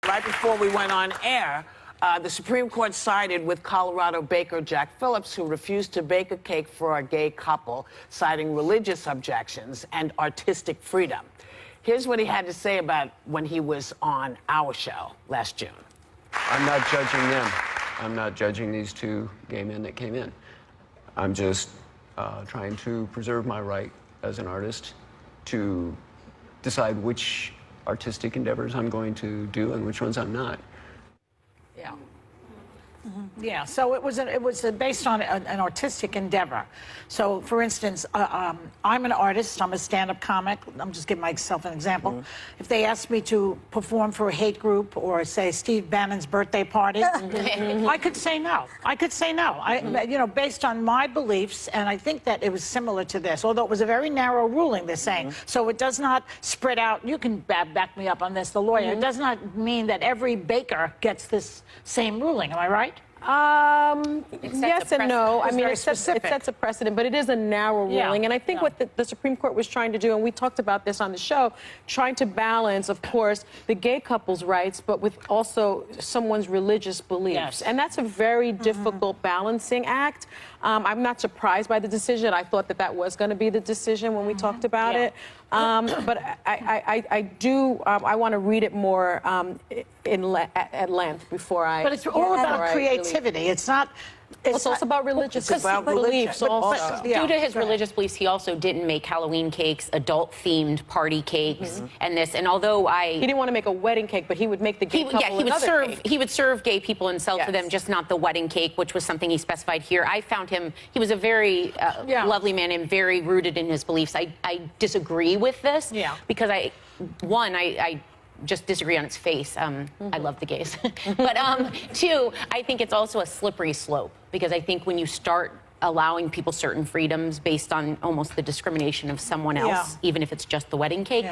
right before we went on air, the Supreme Court sided with Colorado baker Jack Phillips, who refused to bake a cake for a gay couple, citing religious objections and artistic freedom. Here's what he had to say about when he was on our show last June. I'm not judging them. I'm not judging these two gay men that came in. I'm just trying to preserve my right as an artist to decide which artistic endeavors I'm going to do and which ones I'm not. Yeah. Yeah, so it was based on an artistic endeavor. So, for instance, I'm an artist. I'm a stand-up comic. I'm just giving myself an example. If they asked me to perform for a hate group or, say, Steve Bannon's birthday party, I could say no. I could say no. You know, based on my beliefs, and I think that it was similar to this, although it was a very narrow ruling, they're saying. So it does not spread out. You can back me up on this, the lawyer. It does not mean that every baker gets this same ruling. Am I right? Yes and no. I mean, it sets a precedent, but it is a narrow ruling. And I think what the Supreme Court was trying to do, and we talked about this on the show, trying to balance, of course, the gay couple's rights, but with also someone's religious beliefs. Yes. And that's a very difficult balancing act. I'm not surprised by the decision. I thought that was going to be the decision when we talked about it. But I want to read it more at length before I... But it's all about creativity. It's not... It's also about religious beliefs. Due to his religious beliefs, he also didn't make Halloween cakes, adult-themed party cakes, and although he didn't want to make a wedding cake, but he would make the gay couple he would serve gay people and sell to them, just not the wedding cake, which was something he specified here. I found he was a very lovely man and very rooted in his beliefs. I disagree with this because I just disagree on its face. I love the gays. But two, I think it's also a slippery slope, because I think when you start allowing people certain freedoms based on almost the discrimination of someone else, even if it's just the wedding cake,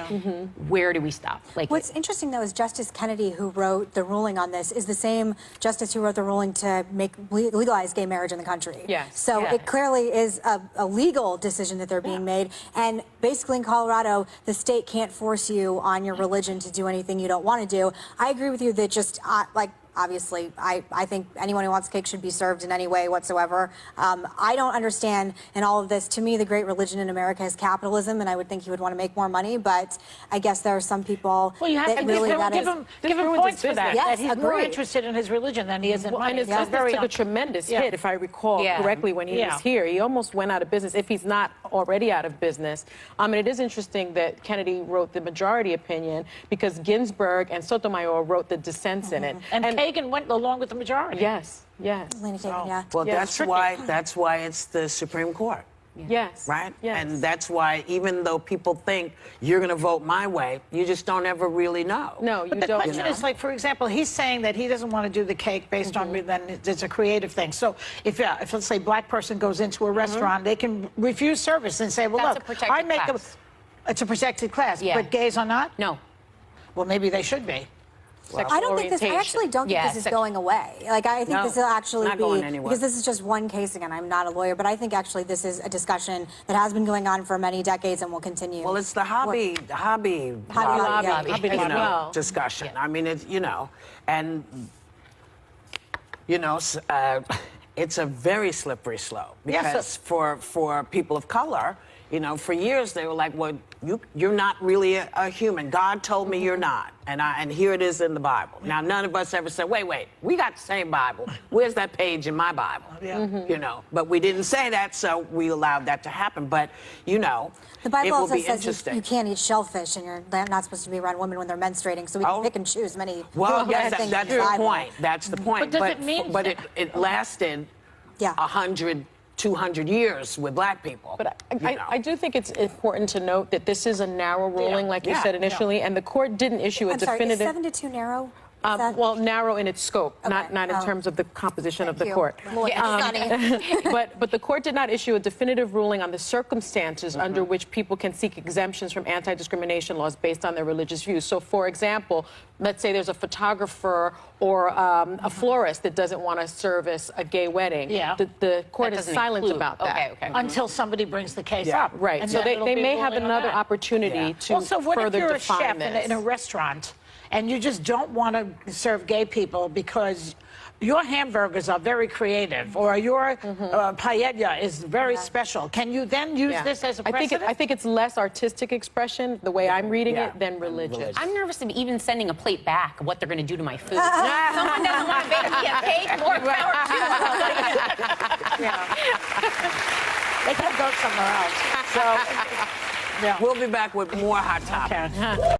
where do we stop? Like, what's interesting, though, is Justice Kennedy, who wrote the ruling on this, is the same justice who wrote the ruling to legalize gay marriage in the country. Yes. So it clearly is a legal decision that they're being made. And basically in Colorado, the state can't force you on your religion to do anything you don't want to do. I agree with you that just, obviously, I think anyone who wants cake should be served in any way whatsoever. I don't understand in all of this. To me, the great religion in America is capitalism, and I would think he would want to make more money, but I guess there are some people you have that to really give him points for that. Yes, that he's more interested in his religion than he is in money. And his business took a tremendous hit, if I recall correctly, when he was here. He almost went out of business, if he's not already out of business. And it is interesting that Kennedy wrote the majority opinion, because Ginsburg and Sotomayor wrote the dissents in it. And Kagan went along with the majority. Yes. Well, that's why it's the Supreme Court. Yes. Right? Yes. And that's why, even though people think you're going to vote my way, you just don't ever really know. No, you but the don't. question is, like, for example, he's saying that he doesn't want to do the cake based on, then it's a creative thing. So if let's say a black person goes into a restaurant, they can refuse service and say, well, look, I make it's a protected class, but gays are not? No. Well, maybe they should be. I don't think this. I actually don't think this is going away. Like, I think this will actually be, because this is just one case. Again, I'm not a lawyer, but I think actually this is a discussion that has been going on for many decades and will continue. Well, it's the hobby discussion. I mean, it's and it's a very slippery slope, because for people of color, for years they were like, well, you're not really a human. God told me you're not. And here it is in the Bible. Now, none of us ever said, wait, we got the same Bible. Where's that page in my Bible? But we didn't say that, so we allowed that to happen. But, the Bible also says you can't eat shellfish, and you're not supposed to be around women when they're menstruating, so we can pick and choose many things. That's the point. That's the point. But does it mean... But it lasted 100, 200 years with black people. But I do think it's important to note that this is a narrow ruling, like you said initially, and the court didn't issue a definitive... Sorry, is 7 to 2 narrow? Well, narrow in its scope, not in terms of the composition of the court. But the court did not issue a definitive ruling on the circumstances under which people can seek exemptions from anti-discrimination laws based on their religious views. So, for example, let's say there's a photographer or a florist that doesn't want to service a gay wedding. The court is silent about that. Okay. Until somebody brings the case up. Right. And so they may have another opportunity to also, what further if you're a define chef this. in a restaurant, and you just don't want to serve gay people because your hamburgers are very creative, or your paella is very special. Can you then use this as a precedent? I think it's less artistic expression, the way I'm reading it, than religious. I'm nervous of even sending a plate back of what they're going to do to my food. Someone doesn't want to bake me a cake, more power to them. They can go somewhere else. So, We'll be back with more Hot Topics. okay.